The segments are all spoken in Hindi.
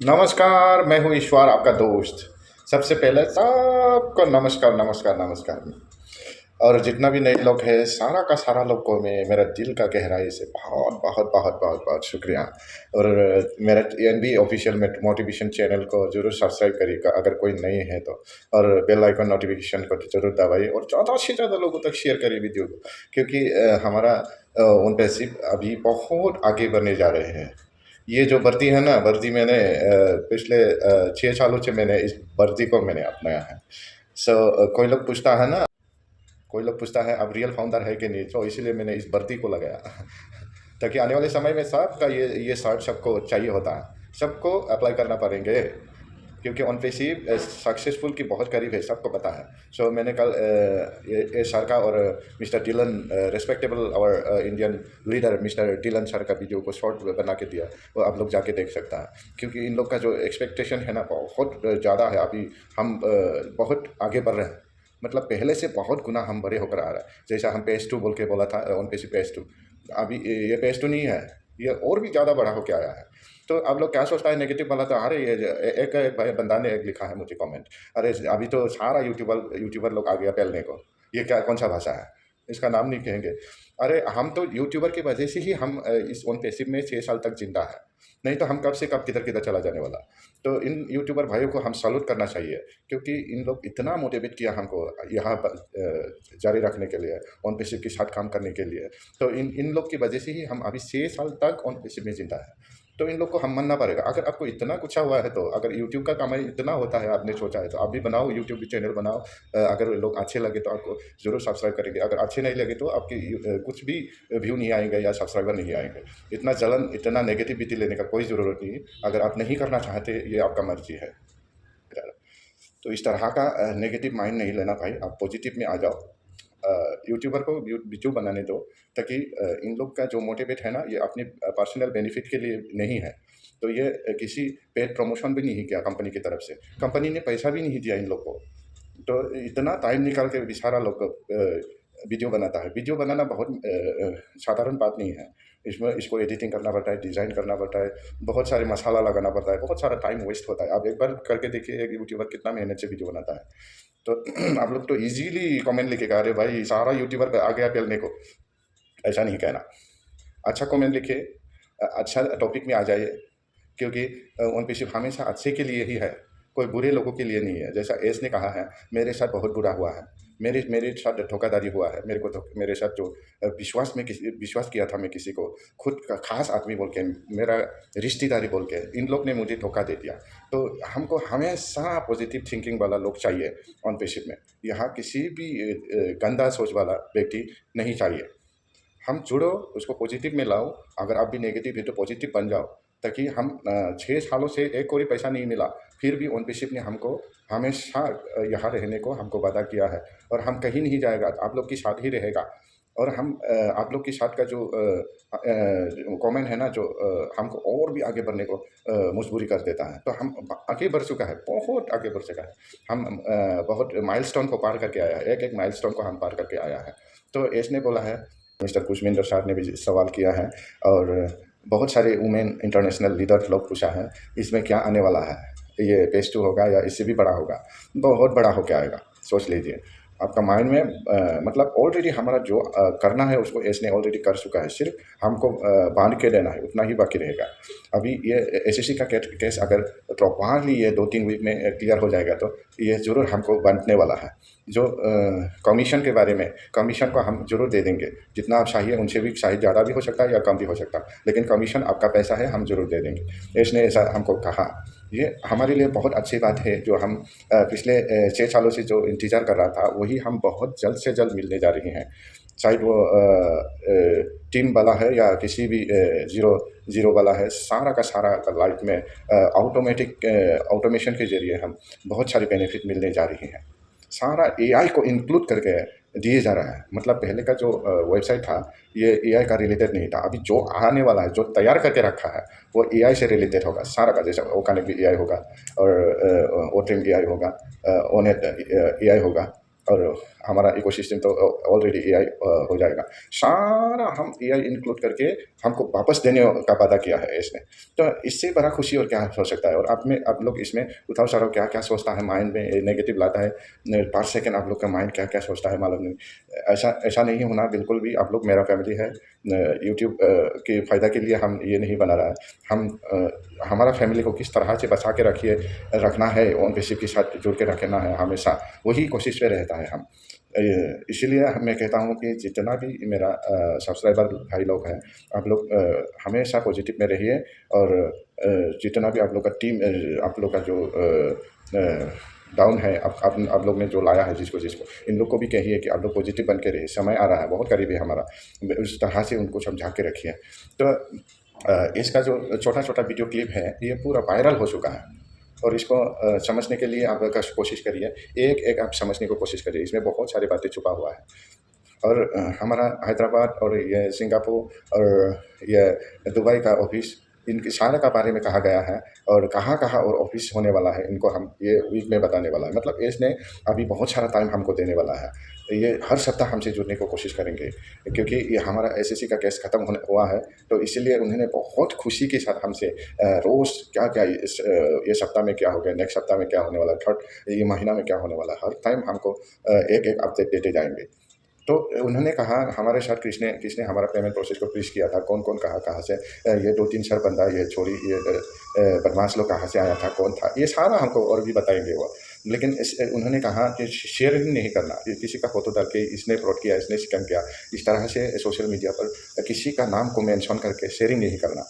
नमस्कार, मैं हूँ ईश्वर, आपका दोस्त। सबसे पहले सबको नमस्कार, नमस्कार, नमस्कार। और जितना भी नए लोग हैं, सारा का सारा लोग को मैं मेरा दिल का गहराई से बहुत, बहुत, बहुत, बहुत, बहुत शुक्रिया। और मेरा एनबी ऑफ़िशियल में मोटिवेशन चैनल को ज़रूर सब्सक्राइब करिएगा अगर कोई नए हैं तो। और बेल आइकन नोटिफ़िकेशन को ज़रूर दबाइए और ज़्यादा से ज़्यादा लोगों तक शेयर करिए वीडियो को, क्योंकि हमारा उन पे सिर्फ अभी बहुत आगे बढ़ने जा रहे हैं। ये जो वर्दी है ना, वर्दी मैंने पिछले 6 सालों से मैंने इस वर्दी को मैंने अपनाया है। सो कोई लोग पूछता है ना, कोई लोग पूछता है आप रियल फाउंडर है कि नहीं, तो इसीलिए मैंने इस वर्दी को लगाया ताकि आने वाले समय में सबका ये शर्ट सबको चाहिए होता है, सबको अप्लाई करना पड़ेंगे, क्योंकि ऑन पेसिव सक्सेसफुल की बहुत करीब है, सबको पता है। सो मैंने कल ये सर का और मिस्टर डिलन, रिस्पेक्टेबल और Indian leader mister Dhillon sir का वीडियो को शॉर्ट बना के दिया, वो आप लोग जाके देख सकता है, क्योंकि इन लोग का जो एक्सपेक्टेशन है ना बहुत ज़्यादा है। अभी हम बहुत आगे बढ़ रहे हैं, मतलब पहले से बहुत गुना हम बड़े होकर आ रहे हैं। जैसा हम पेस टू बोल के बोला था, ऑन पेसिव पेस टू, अभी ये पेस टू नहीं है, ये और भी ज़्यादा बड़ा होकर आया है। तो आप लोग क्या सोचता है नेगेटिव वाला, तो अरे ये एक भाई बंदा ने एक लिखा है मुझे कमेंट, अरे अभी तो सारा यूट्यूबर लोग आ गया पहलने को, ये क्या कौन सा भाषा है, इसका नाम नहीं कहेंगे। अरे हम तो यूट्यूबर की वजह से ही हम इस ओन पैसिव में 6 साल तक जिंदा है, नहीं तो हम कब से कब किधर किधर चला जाने वाला। तो इन यूट्यूबर भाइयों को हम सैल्यूट करना चाहिए, क्योंकि इन लोग इतना मोटिवेट किया हमको यहाँ पर जारी रखने के लिए, ऑन पैसिव के साथ काम करने के लिए। तो इन इन लोग की वजह से ही हम अभी 6 साल तक ऑन पैसिव में जिंदा है। तो इन लोग को हम मानना पड़ेगा। अगर आपको इतना कुछ हुआ है, तो अगर यूट्यूब का कमाई इतना होता है, आपने सोचा है, तो आप भी बनाओ, यूट्यूब भी चैनल बनाओ। अगर लोग अच्छे लगे तो आपको ज़रूर सब्सक्राइब करेंगे, अगर अच्छे नहीं लगे तो आपकी कुछ भी व्यू नहीं आएंगे या सब्सक्राइबर नहीं आएंगे। इतना जलन, इतना नेगेटिविटी लेने का कोई ज़रूरत नहीं है। अगर आप नहीं करना चाहते, ये आपका मर्जी है। तो इस तरह का नेगेटिव माइंड नहीं लेना भाई, आप पॉजिटिव में आ जाओ। यूट्यूबर को वीडियो बनाने दो, ताकि इन लोग का जो मोटिवेट है ना, ये अपनी पर्सनल बेनिफिट के लिए नहीं है। तो ये किसी पेड प्रमोशन भी नहीं किया कंपनी की तरफ से, कंपनी ने पैसा भी नहीं दिया इन लोग को। तो इतना टाइम निकाल के बेचारा लोग वीडियो बनाता है। वीडियो बनाना बहुत साधारण बात नहीं है। इसमें इसको एडिटिंग करना पड़ता है, डिज़ाइन करना पड़ता है, बहुत सारे मसाला लगाना पड़ता है, बहुत सारा टाइम वेस्ट होता है। आप एक बार करके देखिए, एक यूट्यूबर कितना मेहनत से वीडियो बनाता है। तो आप लोग तो इजीली कमेंट लिखेगा, अरे भाई सारा यूट्यूबर पे आ गया पेलने को, ऐसा नहीं कहना। अच्छा कमेंट लिखिए, अच्छा टॉपिक में आ जाइए, क्योंकि वन पीसी हमेशा अच्छे के लिए ही है, कोई बुरे लोगों के लिए नहीं है। जैसा एस ने कहा है, मेरे साथ बहुत बुरा हुआ है, मेरे मेरे साथ धोखाधड़ी हुआ है, मेरे को मेरे साथ जो विश्वास किया था मैं किसी को, खुद का खास आदमी बोल के, मेरा रिश्तेदारी बोल के, इन लोग ने मुझे धोखा दे दिया। तो हमको हमेशा पॉजिटिव थिंकिंग वाला लोग चाहिए ऑन पेशिप में। यहाँ किसी भी गंदा सोच वाला व्यक्ति नहीं चाहिए। हम जुड़ो, उसको पॉजिटिव में लाओ। अगर आप भी नेगेटिव है तो पॉजिटिव बन जाओ, ताकि हम 6 सालों से एक कोई पैसा नहीं मिला, फिर भी ओनरशिप ने हमको हमेशा यहाँ रहने को हमको वादा किया है, और हम कहीं नहीं जाएगा, आप लोग के साथ ही रहेगा। और हम आप लोग के साथ का जो कमेंट है ना, जो हमको और भी आगे बढ़ने को मजबूरी कर देता है। तो हम आगे बढ़ चुका है, बहुत आगे बढ़ चुका है। हम बहुत माइलस्टोन को पार करके आया है, एक एक माइलस्टोन को हम पार करके आया है। तो ऐसने बोला है, मिस्टर कुशविंदर साहब ने भी सवाल किया है, और बहुत सारे वुमेन इंटरनेशनल लीडर लोग पूछा है, इसमें क्या आने वाला है, ये पेज टू होगा या इससे भी बड़ा होगा। बहुत बड़ा होकर आएगा, सोच लीजिए। आपका माइंड में मतलब ऑलरेडी हमारा जो करना है उसको एस ने ऑलरेडी कर चुका है, सिर्फ हमको बांध के देना है, उतना ही बाकी रहेगा। अभी ये एसएससी का केस अगर प्रॉपरली ये 2-3 वीक में क्लियर हो जाएगा, तो ये ज़रूर हमको बांटने वाला है। जो कमीशन के बारे में, कमीशन को हम ज़रूर दे देंगे, जितना आप चाहिए उनसे भी शायद ज़्यादा भी हो सकता है या कम भी हो सकता है, लेकिन कमीशन आपका पैसा है, हम ज़रूर दे देंगे। इसने ऐसा हमको कहा। ये हमारे लिए बहुत अच्छी बात है, जो हम पिछले 6 सालों से जो इंतज़ार कर रहा था, वही हम बहुत जल्द से जल्द मिलने जा रहे हैं। चाहे वो टीम वाला है या किसी भी ज़ीरो ज़ीरो वाला है, सारा का सारा लाइफ में ऑटोमेशन के ज़रिए हम बहुत सारे बेनिफिट मिलने जा रही हैं। सारा एआई को इंक्लूड करके दिए जा रहा है। मतलब पहले का जो वेबसाइट था, ये एआई का रिलेटेड नहीं था। अभी जो आने वाला है, जो तैयार करके रखा है, वो एआई से रिलेटेड होगा सारा का। जैसे ओकानिक भी एआई होगा, और ओट्रिम एआई होगा, ओनेट एआई होगा। और हमारा इकोसिस्टम तो ऑलरेडी एआई हो जाएगा। सारा हम एआई इंक्लूड करके हमको वापस देने का वादा किया है इसने। तो इससे बड़ा खुशी और क्या हो सकता है। और आप लोग इसमें उतार-चढ़ाव क्या-क्या सोचता है माइंड में, नेगेटिव लाता है। न पर सेकंड आप लोग का माइंड क्या-क्या सोचता है मालूम नहीं। ऐसा ऐसा नहीं होना बिल्कुल भी। आप लोग मेरा फैमिली है। यूट्यूब के फ़ायदा के लिए हम ये नहीं बना रहा है। हम हमारा फैमिली को किस तरह से बचा के रखना है, ओन बेसिस के साथ जुड़ के रखना है हमेशा, वही कोशिश में रहता है हम। इसीलिए मैं कहता हूँ कि जितना भी मेरा सब्सक्राइबर भाई लोग हैं, आप लोग हमेशा पॉजिटिव में रहिए। और जितना भी आप लोग का टीम, आप लोग का जो डाउन है, आप लोग ने जो लाया है जिसको इन लोग को भी कहिए कि आप लोग पॉजिटिव बन के रहिए। समय आ रहा है, बहुत करीब है हमारा। उस तरह से उनको समझा के रखिए। तो इसका जो छोटा-छोटा वीडियो क्लिप है, ये पूरा वायरल हो चुका है। और इसको समझने के लिए आप कोशिश करिए। एक-एक आप समझने की कोशिश करिए। इसमें बहुत सारी बातें छुपा हुआ है। और हमारा हैदराबाद और ये सिंगापुर और ये दुबई का ऑफ़िस, इनके सारे का बारे में कहा गया है। और कहाँ-कहाँ और ऑफ़िस होने वाला है, इनको हम ये वीक में बताने वाला है। मतलब इसने अभी बहुत सारा टाइम हमको देने वाला है। ये हर सप्ताह हमसे जुड़ने की कोशिश करेंगे, क्योंकि ये हमारा एसएससी का केस ख़त्म होने हुआ है। तो इसीलिए उन्होंने बहुत खुशी के साथ हमसे रोज़ क्या-क्या ये सप्ताह में क्या हो गया, नेक्स्ट सप्ताह में क्या होने वाला है, थर्ड ये महीना में क्या होने वाला है, हर टाइम हमको एक-एक अपडेट देते जाएँगे। तो उन्होंने कहा हमारे साथ किसने किसने हमारा पेमेंट प्रोसेस को फ्रीज़ किया था, कौन-कौन कहाँ-कहाँ से, ये 2-3 सर बंदा, ये छोरी, ये बदमाश लोग कहाँ से आया था, कौन था, ये सारा हमको और भी बताएँगे वो। लेकिन उन्होंने कहा कि शेयरिंग नहीं करना, ये किसी का फ़ोटो डाल के इसने फ्रॉड किया, इसने स्कैम किया, इस तरह से सोशल मीडिया पर किसी का नाम को मेंशन करके शेयरिंग नहीं करना।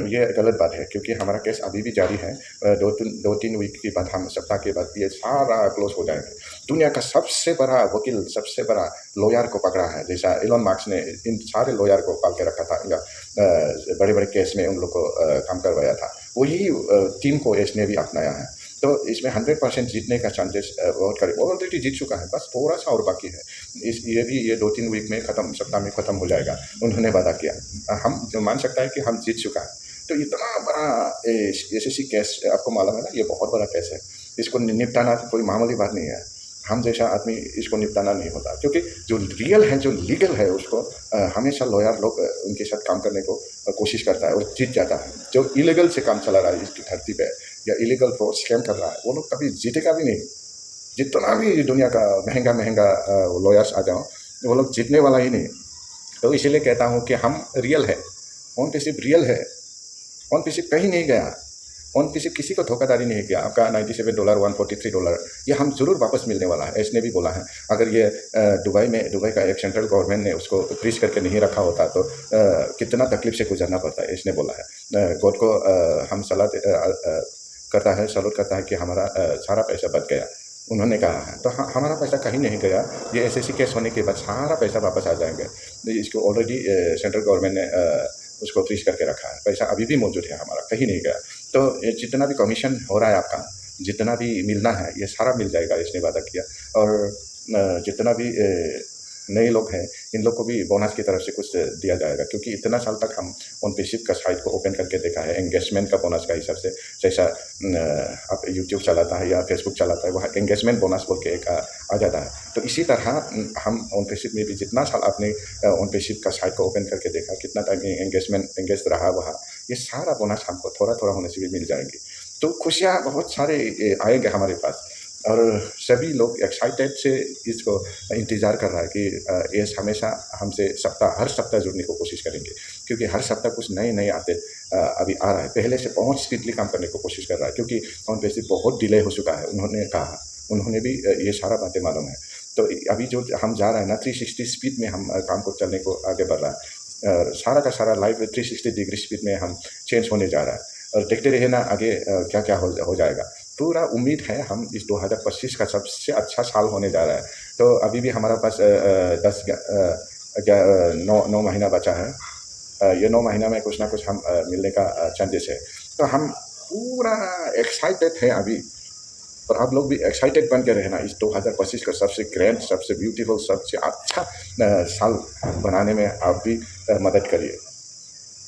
ये गलत बात है, क्योंकि हमारा केस अभी भी जारी है। 2-3 वीक के बाद, हम सप्ताह के बाद ये सारा क्लोज़ हो जाएँगे। दुनिया का सबसे बड़ा वकील, सबसे बड़ा लॉयर को पकड़ा है। जैसा एलन मार्क्स ने इन सारे लॉयर को पाल के रखा था, या बड़े-बड़े केस में उन लोग को काम करवाया था। वही टीम को इसने भी अपनाया है। तो इसमें 100% जीतने का चांसेस बहुत करीब, ऑलरेडी जीत चुका है, बस थोड़ा-सा और बाकी है। ये 2-3 वीक में ख़त्म, सप्ताह में ख़त्म हो जाएगा, उन्होंने वादा किया। हम जो मान सकता है कि हम जीत चुका है। तो इतना बड़ा एसएससी केस, आपको मालूम है ना, ये बहुत बड़ा केस है। इसको निपटाना कोई मामूली बात नहीं है। हम जैसा आदमी इसको निपटाना नहीं होता, क्योंकि जो रियल है, जो लीगल है, उसको हमेशा लॉयर लोग उनके साथ काम करने को कोशिश करता है और जीत जाता है। जो इलीगल से काम चला रहा है इसकी धरती पे, या इलीगल फ्रॉड स्कैम कर रहा है, वो लोग कभी जीतेगा भी नहीं। जितना भी दुनिया का महंगा लॉयर्स आ जाओ, वो लोग जीतने वाला ही नहीं। तो इसीलिए कहता हूँ कि हम रियल है, ऑन पे सिर्फ रियल है, ऑन पे सिर्फ कहीं नहीं गया, ऑन पे सिर्फ किसी को धोखाधड़ी नहीं किया। आपका $97, $143, ये हम ज़रूर वापस मिलने वाला है। इसने भी बोला है, अगर ये दुबई का एक सेंट्रल गवर्नमेंट ने उसको फ्रीज करके नहीं रखा होता, तो कितना तकलीफ से गुजरना पड़ता है, इसने बोला है। गॉड को हम करता है, सैल्यूट करता है कि हमारा सारा पैसा बच गया, उन्होंने कहा है। तो हमारा पैसा कहीं नहीं गया। ये एसएससी केस होने के बाद सारा पैसा वापस आ जाएंगे। इसको ऑलरेडी सेंट्रल गवर्नमेंट ने उसको फ्रीज करके रखा है। पैसा अभी भी मौजूद है, हमारा कहीं नहीं गया। तो जितना भी कमीशन हो रहा है आपका, जितना भी मिलना है, ये सारा मिल जाएगा, इसने वादा किया। और जितना भी नए लोग हैं, इन लोग को भी बोनस की तरफ से कुछ दिया जाएगा, क्योंकि इतना साल तक हम ओनपेशिप का साइट को ओपन करके देखा है, एंगेजमेंट का बोनस का हिसाब से। जैसा आप यूट्यूब चलाता है या फेसबुक चलाता है, वहाँ एंगेजमेंट बोनस बोल के एक आ जाता है। तो इसी तरह हम ओनपेशिप में भी जितना साल आपने ओनपेशिप का साइट को ओपन करके देखा, कितना टाइम एंगेज रहा वहाँ, ये सारा बोनस हमको थोड़ा-थोड़ा होने से भी मिल जाएंगे। तो खुशियाँ बहुत सारे आएँगे हमारे पास। और सभी लोग एक्साइटेड से इसको इंतज़ार कर रहा है कि ये हमेशा हमसे हर सप्ताह जुड़ने की कोशिश करेंगे, क्योंकि हर सप्ताह कुछ नए आते अभी आ रहा है। पहले से बहुत स्पीडली काम करने की कोशिश कर रहा है, क्योंकि ओनपेशिप बहुत डिले हो चुका है। उन्होंने कहा, उन्होंने भी ये सारा बातें मालूम है। तो अभी जो हम जा रहे हैं ना, 360 स्पीड में हम काम को चलने को आगे बढ़ रहा है। सारा का सारा लाइफ 360 डिग्री स्पीड में हम चेंज होने जा रहा है। और देखते रहिए ना आगे क्या-क्या हो जाएगा। पूरा उम्मीद है हम इस 2025 का सबसे अच्छा साल होने जा रहा है। तो अभी भी हमारा पास 9 महीना बचा है। ये 9 महीना में कुछ ना कुछ हम मिलने का चांसेस है। तो हम पूरा एक्साइटेड हैं अभी। और आप लोग भी एक्साइटेड बन के रहना, इस 2025 का सबसे ग्रैंड, सबसे ब्यूटीफुल, सबसे अच्छा साल बनाने में आप भी मदद करिए।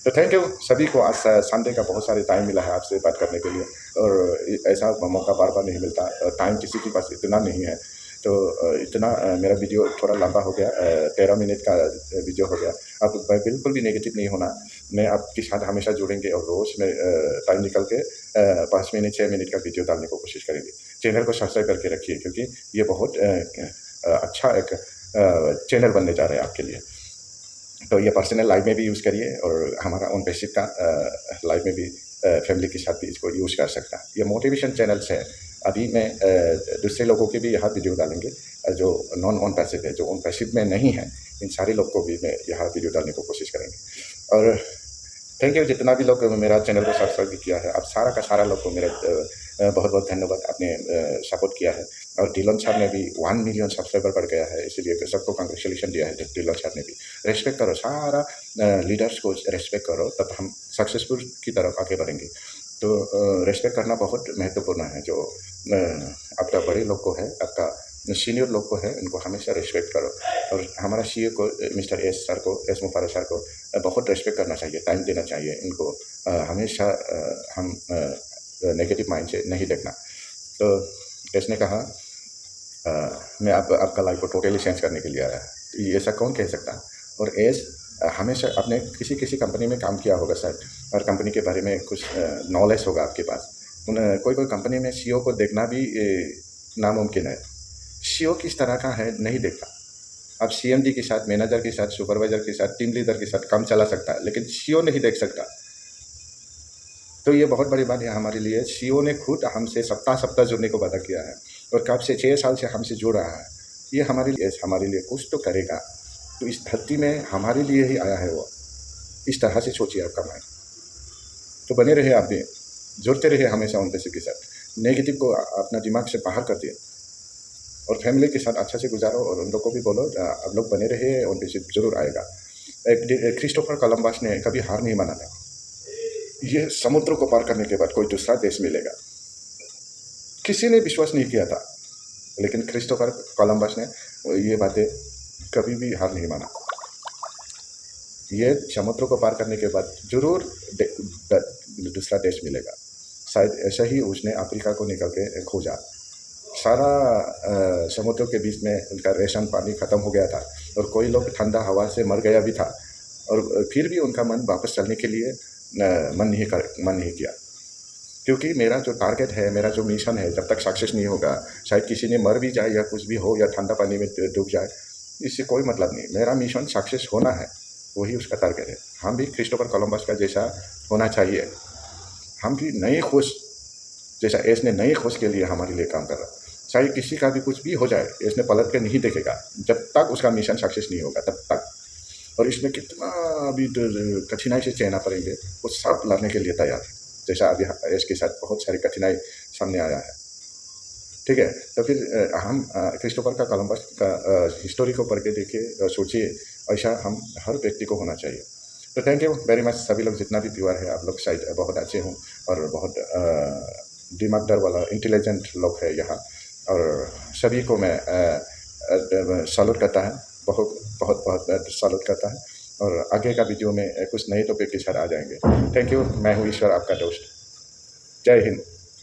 तो थैंक यू सभी को। आज संडे का बहुत सारे टाइम मिला है आपसे बात करने के लिए, और ऐसा मौका बार-बार नहीं मिलता। टाइम किसी के पास इतना नहीं है। तो इतना मेरा वीडियो थोड़ा लंबा हो गया, 13 मिनट का वीडियो हो गया। आप बिल्कुल भी नेगेटिव नहीं होना, मैं आपके साथ हमेशा जुड़ेंगे और रोज़ में टाइम निकल के 5 मिनट 6 मिनट का वीडियो डालने को कोशिश करेंगे। चैनल को सब्सक्राइब करके रखिए, क्योंकि ये बहुत अच्छा एक चैनल बनने जा रहा है आपके लिए। तो ये पर्सनल लाइफ में भी यूज़ करिए और हमारा ओन पैसिव का लाइफ में भी फैमिली के साथ भी इसको यूज़ कर सकता है। ये मोटिवेशन चैनल्स है। अभी मैं दूसरे लोगों के भी यहाँ वीडियो डालेंगे, जो नॉन ओन पैसिव है, जो ओन पैसिव में नहीं है, इन सारे लोग को भी मैं यहाँ वीडियो डालने को कोशिश करेंगे। और थैंक यू जितना भी लोग मेरा चैनल को सब्सक्राइब भी किया है, अब सारा का सारा लोग को मेरा बहुत बहुत धन्यवाद, आपने सपोर्ट किया है। और डिलन साहब ने भी 1 मिलियन सब्सक्राइबर बढ़ गया है, इसीलिए सबको कंग्रेचुलेशन दिया है डिलन साहब ने भी। रेस्पेक्ट करो, सारा लीडर्स को रेस्पेक्ट करो, तब हम सक्सेसफुल की तरफ आगे बढ़ेंगे। तो रेस्पेक्ट करना बहुत महत्वपूर्ण है। जो आपका बड़े लोग को है, आपका सीनियर लोग को है, उनको हमेशा रिस्पेक्ट करो। और हमारा सीईओ को मिस्टर एस सर को, एस मुफारत सर को बहुत रिस्पेक्ट करना चाहिए, टाइम देना चाहिए इनको। हमेशा हम नेगेटिव माइंड से नहीं देखना। तो एस ने कहा मैं आपका लाइफ को टोटली चेंज करने के लिए आया है, ये ऐसा कौन कह सकता। और एस हमेशा आपने किसी कंपनी में काम किया होगा शायद, और कंपनी के बारे में कुछ नॉलेज होगा आपके पास। कोई कंपनी में सीईओ को देखना भी नामुमकिन है। सीईओ किस तरह का है नहीं देखता। आप सीएमडी के साथ, मैनेजर के साथ, सुपरवाइजर के साथ, टीम लीडर के साथ काम चला सकता है, लेकिन सीईओ नहीं देख सकता। तो ये बहुत बड़ी बात है हमारे लिए। सीईओ ने खुद हमसे सप्ताह जुड़ने को वादा किया है, और कब से 6 साल से हमसे जुड़ रहा है। ये हमारे लिए कुछ तो करेगा। तो इस धरती में हमारे लिए ही आया है वो। इस तरह से सोचिए आपका माइंड। तो बने रहे, आप भी जुड़ते रहिए हमेशा उन पैसे के साथ। नेगेटिव को अपना दिमाग से बाहर कर दिए और फैमिली के साथ अच्छा से गुजारो। और उन लोग को भी बोलो आप लोग बने रहे, उन पैसे जरूर आएगा। क्रिस्टोफर कोलंबस ने कभी हार नहीं माना था। ये समुद्र को पार करने के बाद कोई दूसरा देश मिलेगा, किसी ने विश्वास नहीं किया था, लेकिन क्रिस्टोफर कोलंबस ने ये बातें कभी भी हार नहीं माना। ये समुद्र को पार करने के बाद जरूर दूसरा देश मिलेगा। शायद ऐसा ही उसने अफ्रीका को निकल के खोजा। सारा समुद्र के बीच में उनका रेशन पानी ख़त्म हो गया था, और कोई लोग ठंडा हवा से मर गया भी था, और फिर भी उनका मन वापस चलने के लिए मन नहीं किया। क्योंकि मेरा जो टारगेट है, मेरा जो मिशन है, जब तक सक्सेस नहीं होगा, शायद किसी ने मर भी जाए या कुछ भी हो, या ठंडा पानी में डूब जाए, इससे कोई मतलब नहीं। मेरा मिशन सक्सेस होना है, वही उसका टारगेट है। हम भी क्रिस्टोफर कोलंबस का जैसा होना चाहिए। हम भी नई खोज, जैसा एस ने नई खोज के लिए हमारे लिए काम कर रहा है। शायद किसी का भी कुछ भी हो जाए, इसने पलट के नहीं देखेगा जब तक उसका मिशन सक्सेस नहीं होगा, तब तक। और इसमें कितना अभी कठिनाई से चलना पड़ेंगे, वो सब लड़ने के लिए तैयार है। जैसा अभी एस के साथ बहुत सारी कठिनाई सामने आया है, ठीक है। तो फिर हम क्रिस्टोफर का कोलंबस का हिस्टोरी को पढ़ के देखिए, सोचिए, ऐसा हम हर व्यक्ति को होना चाहिए। तो थैंक यू वेरी मच। सभी लोग जितना भी प्योर है, आप लोग शायद बहुत अच्छे हों, और बहुत दिमागदार वाला इंटेलिजेंट लोग है यहाँ, और सभी को मैं सैल्यूट करता है, बहुत बहुत बहुत सैल्यूट करता है। और आगे का वीडियो में कुछ नए टॉपिक के साथ आ जाएंगे। Thank you. मैं हूँ ईश्वर, आपका दोस्त। जय Hind.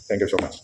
Thank you so much.